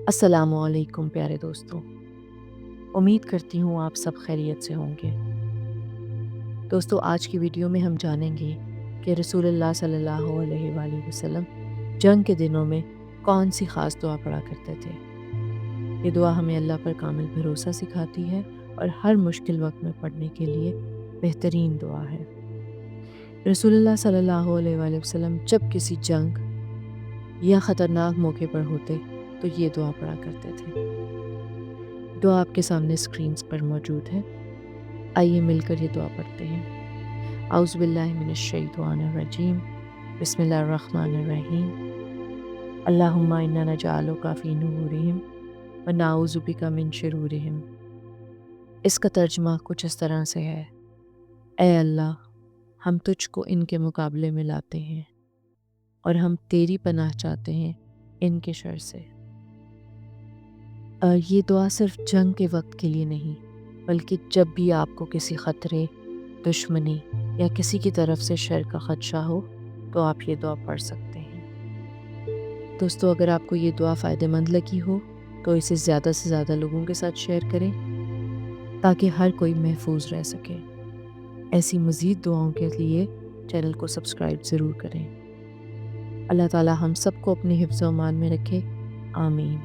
السلام علیکم پیارے دوستوں، امید کرتی ہوں آپ سب خیریت سے ہوں گے۔ دوستوں، آج کی ویڈیو میں ہم جانیں گے کہ رسول اللہ صلی اللہ علیہ وآلہ وسلم جنگ کے دنوں میں کون سی خاص دعا پڑھا کرتے تھے۔ یہ دعا ہمیں اللہ پر کامل بھروسہ سکھاتی ہے اور ہر مشکل وقت میں پڑھنے کے لیے بہترین دعا ہے۔ رسول اللہ صلی اللہ علیہ وآلہ وسلم جب کسی جنگ یا خطرناک موقع پر ہوتے تو یہ دعا پڑھا کرتے تھے۔ دعا آپ کے سامنے اسکرینز پر موجود ہے، آئیے مل کر یہ دعا پڑھتے ہیں۔ اعوذ باللہ من الشیطان الرجیم، بسم اللہ الرحمن الرحیم، اللہم انا نجعلک فی نحورہم ونعوذ بک من شرورہم۔ اس کا ترجمہ کچھ اس طرح سے ہے: اے اللہ، ہم تجھ کو ان کے مقابلے میں لاتے ہیں اور ہم تیری پناہ چاہتے ہیں ان کے شر سے۔ یہ دعا صرف جنگ کے وقت کے لیے نہیں، بلکہ جب بھی آپ کو کسی خطرے، دشمنی یا کسی کی طرف سے شر کا خدشہ ہو تو آپ یہ دعا پڑھ سکتے ہیں۔ دوستو، اگر آپ کو یہ دعا فائدہ مند لگی ہو تو اسے زیادہ سے زیادہ لوگوں کے ساتھ شیئر کریں تاکہ ہر کوئی محفوظ رہ سکے۔ ایسی مزید دعاؤں کے لیے چینل کو سبسکرائب ضرور کریں۔ اللہ تعالی ہم سب کو اپنے حفظ و امان میں رکھے، آمین۔